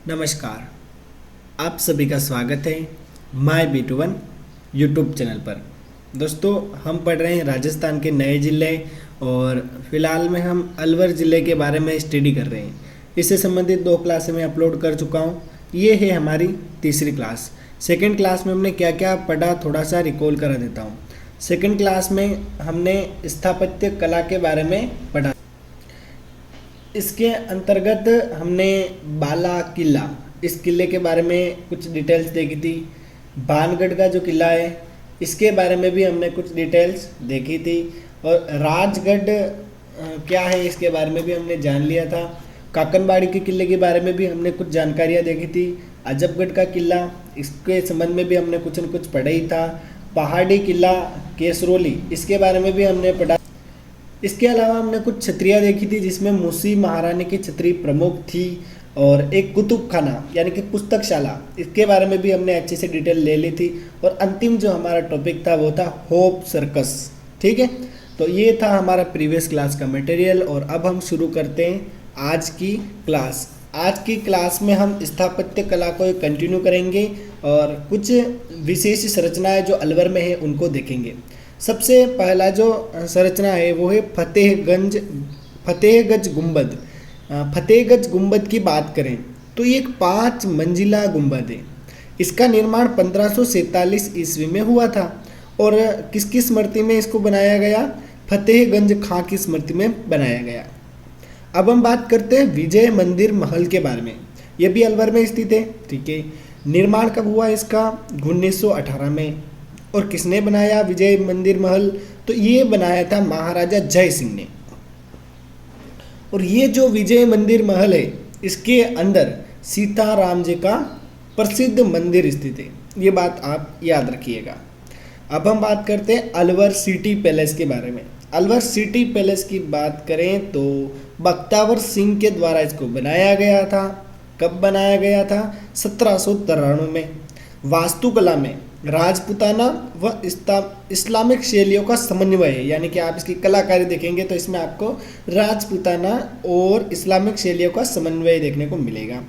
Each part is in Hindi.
नमस्कार, आप सभी का स्वागत है माय B21 यूट्यूब चैनल पर। दोस्तों, हम पढ़ रहे हैं राजस्थान के नए ज़िले और फिलहाल में हम अलवर ज़िले के बारे में स्टडी कर रहे हैं। इससे संबंधित 2 क्लासें मैं अपलोड कर चुका हूँ। ये है हमारी तीसरी क्लास। सेकंड क्लास में हमने क्या क्या पढ़ा थोड़ा सा रिकॉल करा देता हूँ। सेकंड क्लास में हमने स्थापत्य कला के बारे में पढ़ा। इसके अंतर्गत हमने बाला किला, इस किले के बारे में कुछ डिटेल्स देखी थी। भानगढ़ का जो किला है इसके बारे में भी हमने कुछ डिटेल्स देखी थी। और राजगढ़ क्या है इसके बारे में भी हमने जान लिया था। काकनबाड़ी के किले के बारे में भी हमने कुछ जानकारियाँ देखी थी। अजबगढ़ का किला, इसके संबंध में भी हमने कुछ न कुछ पढ़ा ही था। पहाड़ी किला केसरोली, इसके बारे में भी हमने पढ़ा। इसके अलावा हमने कुछ छतरियाँ देखी थी जिसमें मूसी महारानी की छतरी प्रमुख थी और एक कुतुब खाना यानी कि पुस्तकशाला, इसके बारे में भी हमने अच्छे से डिटेल ले ली थी। और अंतिम जो हमारा टॉपिक था वो था होप सर्कस। ठीक है, तो ये था हमारा प्रीवियस क्लास का मटेरियल और अब हम शुरू करते हैं आज की क्लास। आज की क्लास में हम स्थापत्य कला को कंटिन्यू करेंगे और कुछ विशेष संरचनाएं जो अलवर में है उनको देखेंगे। सबसे पहला जो संरचना है वो है फतेहगंज गुंबद। फतेहगंज गुंबद की बात करें तो ये एक 5 मंजिला गुंबद है। इसका निर्माण 1547 ईस्वी में हुआ था और किसकी स्मृति में इसको बनाया गया? फतेहगंज खां की स्मृति में बनाया गया। अब हम बात करते हैं विजय मंदिर महल के बारे में। यह भी अलवर में स्थित है। ठीक है, निर्माण कब हुआ इसका? 1918 में। और किसने बनाया विजय मंदिर महल? तो ये बनाया था महाराजा जय सिंह ने। और ये जो विजय मंदिर महल है इसके अंदर सीताराम जी का प्रसिद्ध मंदिर स्थित है। ये बात आप याद रखिएगा। अब हम बात करते हैं अलवर सिटी पैलेस के बारे में। अलवर सिटी पैलेस की बात करें तो बख्तावर सिंह के द्वारा इसको बनाया गया था। कब बनाया गया था? 1793 में। वास्तुकला में राजपूताना व इस्लामिक शैलियों का समन्वय है, यानी कि आप इसकी कलाकारी देखेंगे तो इसमें आपको राजपूताना और इस्लामिक शैलियों का समन्वय देखने को मिलेगा।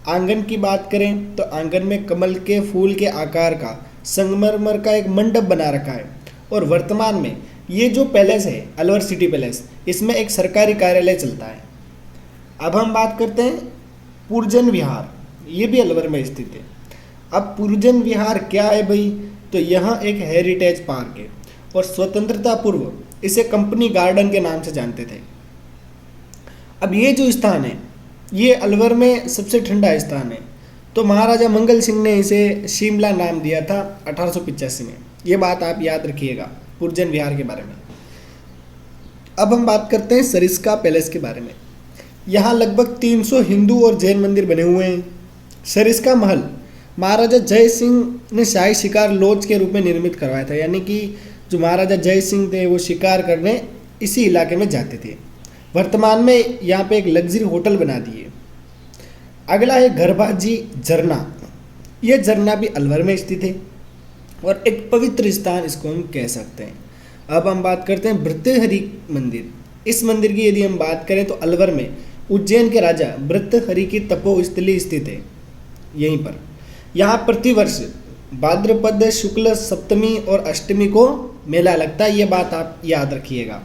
आंगन की बात करें तो आंगन में कमल के फूल के आकार का संगमरमर का एक मंडप बना रखा है। और वर्तमान में ये जो पैलेस है अलवर सिटी पैलेस, इसमें एक सरकारी कार्यालय चलता है। अब हम बात करते हैं पुरजन विहार। ये भी अलवर में स्थित है। अब पुरजन विहार क्या है भाई? तो यहाँ एक हेरिटेज पार्क है और स्वतंत्रता पूर्व इसे कंपनी गार्डन के नाम से जानते थे। अब ये जो स्थान है ये अलवर में सबसे ठंडा स्थान है। तो महाराजा मंगल सिंह ने इसे शिमला नाम दिया था 1885 में। ये बात आप याद रखिएगा पुरजन विहार के बारे में। अब हम बात करते हैं सरिस्का पैलेस के बारे में। यहाँ लगभग 300 हिंदू और जैन मंदिर बने हुए हैं। सरिस्का महल महाराजा जय सिंह ने शाही शिकार लॉज के रूप में निर्मित करवाया था, यानी कि जो महाराजा जय सिंह थे वो शिकार करने इसी इलाके में जाते थे। वर्तमान में यहाँ पे एक लग्जरी होटल बना दी है। अगला है घरबाजी झरना। यह झरना भी अलवर में स्थित है और एक पवित्र स्थान इसको हम कह सकते हैं। अब हम बात करते हैं भृतहरि मंदिर। इस मंदिर की यदि हम बात करें तो अलवर में उज्जैन के राजा भृतहरि की तपोस्थली स्थित है यहीं पर। यहाँ प्रतिवर्ष भाद्रपद शुक्ल सप्तमी और अष्टमी को मेला लगता है। ये बात आप याद रखिएगा।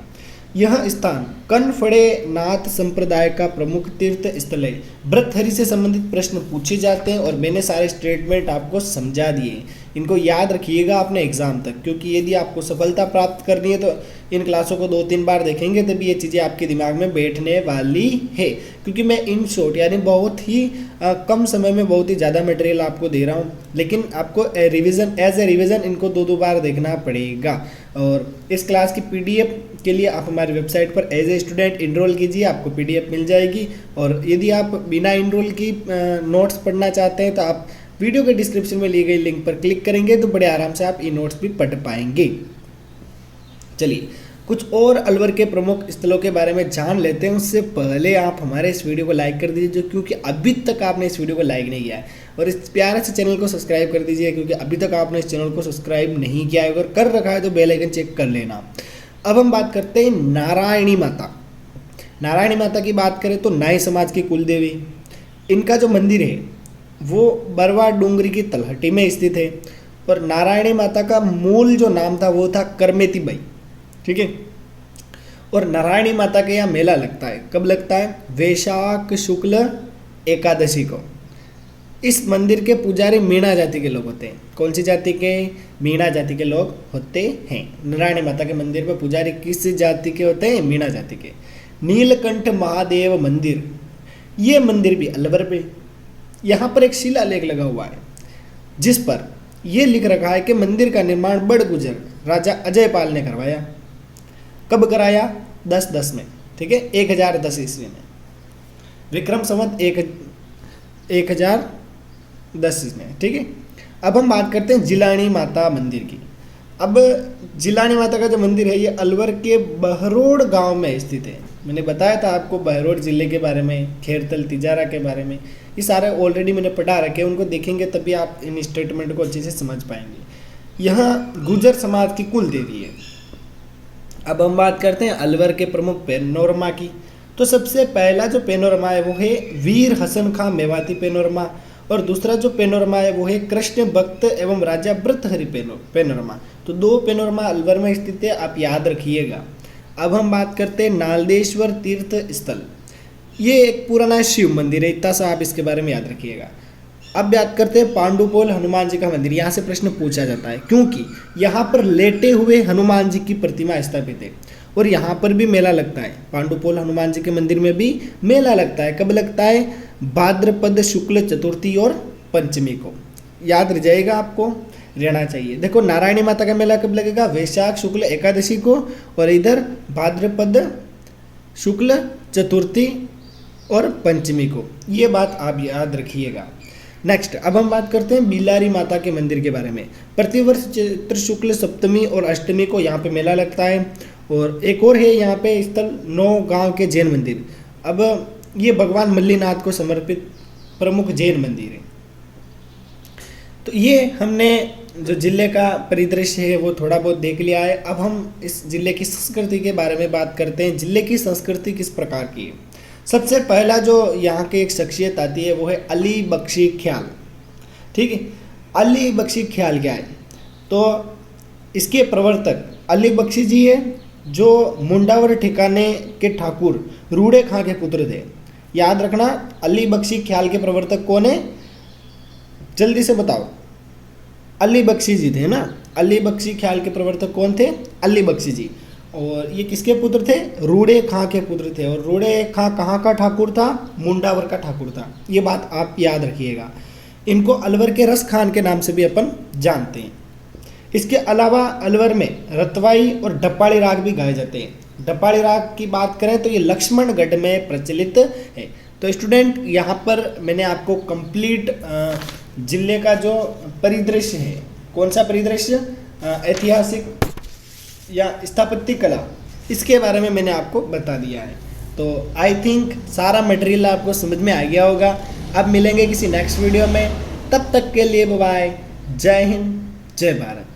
यह स्थान कनफड़े नाथ संप्रदाय का प्रमुख तीर्थ स्थल है। भृतहरि से संबंधित प्रश्न पूछे जाते हैं और मैंने सारे स्टेटमेंट आपको समझा दिए। इनको याद रखिएगा अपने एग्जाम तक, क्योंकि यदि आपको सफलता प्राप्त करनी है तो इन क्लासों को 2-3 बार देखेंगे तभी ये चीज़ें आपके दिमाग में बैठने वाली है। क्योंकि मैं इन शॉर्ट यानी बहुत ही कम समय में बहुत ही ज़्यादा मटेरियल आपको दे रहा हूँ, लेकिन आपको रिवीजन एज ए रिवीजन इनको 2-2 बार देखना पड़ेगा। और इस क्लास की PDF के लिए आप हमारी वेबसाइट पर एज ए स्टूडेंट इनरोल कीजिए, आपको PDF मिल जाएगी। और यदि आप बिना इनरोल की नोट्स पढ़ना चाहते हैं तो आप वीडियो के डिस्क्रिप्शन में ली गई लिंक पर क्लिक करेंगे तो बड़े आराम से आप ये नोट्स भी पढ़ पाएंगे। चलिए कुछ और अलवर के प्रमुख स्थलों के बारे में जान लेते हैं। उससे पहले आप हमारे इस वीडियो को लाइक कर दीजिए, जो क्योंकि अभी तक आपने इस वीडियो को लाइक नहीं किया है, और इस प्यारे से चैनल को सब्सक्राइब कर दीजिए क्योंकि अभी तक आपने इस चैनल को सब्सक्राइब नहीं किया है। अगर कर रखा है तो बेल आइकन चेक कर लेना। अब हम बात करते हैं नारायणी माता। नारायणी माता की बात करें तो नाई समाज की कुल देवी। इनका जो मंदिर है वो बरवा डूंगरी की तलहटी में स्थित है। और नारायणी माता का मूल जो नाम था वो था करमेती बाई, ठीक है। और नारायणी माता के यहाँ मेला लगता है, कब लगता है? वैशाख शुक्ल एकादशी को। इस मंदिर के पुजारी मीणा जाति के लोग होते हैं। कौन सी जाति के? मीणा जाति के लोग होते हैं। नारायणी माता के मंदिर में पुजारी किस जाति के होते हैं? मीणा जाति के। नीलकंठ महादेव मंदिर, ये मंदिर भी अलवर पे। यहाँ पर एक शिलालेख लगा हुआ है जिस पर यह लिख रखा है कि मंदिर का निर्माण बड़गुजर राजा अजयपाल ने करवाया। कब कराया? 1010 में, ठीक है, 1010 ईस्वी में, विक्रम संवत 1010 में, ठीक है। अब हम बात करते हैं जिलानी माता मंदिर की। अब जिलानी माता का जो मंदिर है ये अलवर के बहरोड़ गांव में स्थित है। मैंने बताया था आपको बहरोड़ जिले के बारे में, खेरतल तिजारा के बारे में, ये सारे ऑलरेडी मैंने पढ़ा रखे हैं, उनको देखेंगे तभी आप इन स्टेटमेंट को अच्छे से समझ पाएंगे। यहाँ गुर्जर समाज की कुल देवी है। अब हम बात करते हैं अलवर के प्रमुख पैनोरमा की। तो सबसे पहला जो पैनोरमा है वो है वीर हसन खां मेवाती पैनोरमा, और दूसरा जो पैनोरमा है वो है कृष्ण भक्त एवं राजा भृतहरि पैनोरमा। तो 2 पैनोरमा अलवर में स्थित है, आप याद रखिएगा। अब हम बात करते हैं नालदेश्वर तीर्थ स्थल। ये एक पुराना शिव मंदिर है, इतना सा आप इसके बारे में याद रखिएगा। अब बात करते हैं पांडुपोल हनुमान जी का मंदिर। यहाँ से प्रश्न पूछा जाता है क्योंकि यहाँ पर लेटे हुए हनुमान जी की प्रतिमा स्थापित है और यहाँ पर भी मेला लगता है। पांडुपोल हनुमान जी के मंदिर में भी मेला लगता है। कब लगता है? भाद्रपद शुक्ल चतुर्थी और पंचमी को। याद रह जाएगा, आपको रहना चाहिए। देखो नारायणी माता का मेला कब लगेगा? वैशाख शुक्ल एकादशी को, और इधर भाद्रपद शुक्ल चतुर्थी और पंचमी को। ये बात आप याद रखिएगा। नेक्स्ट, अब हम बात करते हैं बिलारी माता के मंदिर के बारे में। प्रतिवर्ष चैत्र शुक्ल सप्तमी और अष्टमी को यहाँ पे मेला लगता है। और एक और है यहाँ पे स्थल नौगांव के जैन मंदिर। अब ये भगवान मल्लीनाथ को समर्पित प्रमुख जैन मंदिर है। तो ये हमने जो जिले का परिदृश्य है वो थोड़ा बहुत देख लिया है। अब हम इस जिले की संस्कृति के बारे में बात करते हैं। जिले की संस्कृति किस प्रकार की है? सबसे पहला जो यहाँ की एक शख्सियत आती है वो है अली बख्शी ख्याल, ठीक है। अली बख्शी ख्याल क्या है? तो इसके प्रवर्तक अली बख्शी जी है, जो मुंडावर ठिकाने के ठाकुर रूड़े खां के पुत्र थे। याद रखना, अली बख्शी ख्याल के प्रवर्तक कौन है? जल्दी से बताओ। अली बख्शी जी थे ना। अली बख्शी ख्याल के प्रवर्तक कौन थे? अली बख्शी जी। और ये किसके पुत्र थे? रूड़े खां के पुत्र थे। और रूड़े खां कहाँ का ठाकुर था? मुंडावर का ठाकुर था। ये बात आप याद रखिएगा। इनको अलवर के रस खान के नाम से भी अपन जानते हैं। इसके अलावा अलवर में रतवाई और डप्पाड़ी राग भी गाए जाते हैं। डप्पाड़ी राग की बात करें तो ये लक्ष्मणगढ़ में प्रचलित है। तो स्टूडेंट, यहाँ पर मैंने आपको कंप्लीट जिले का जो परिदृश्य है, कौन सा परिदृश्य? ऐतिहासिक या स्थापत्य कला, इसके बारे में मैंने आपको बता दिया है। तो आई थिंक सारा मटेरियल आपको समझ में आ गया होगा। अब मिलेंगे किसी नेक्स्ट वीडियो में, तब तक के लिए बाय बाय। जय हिंद, जय भारत।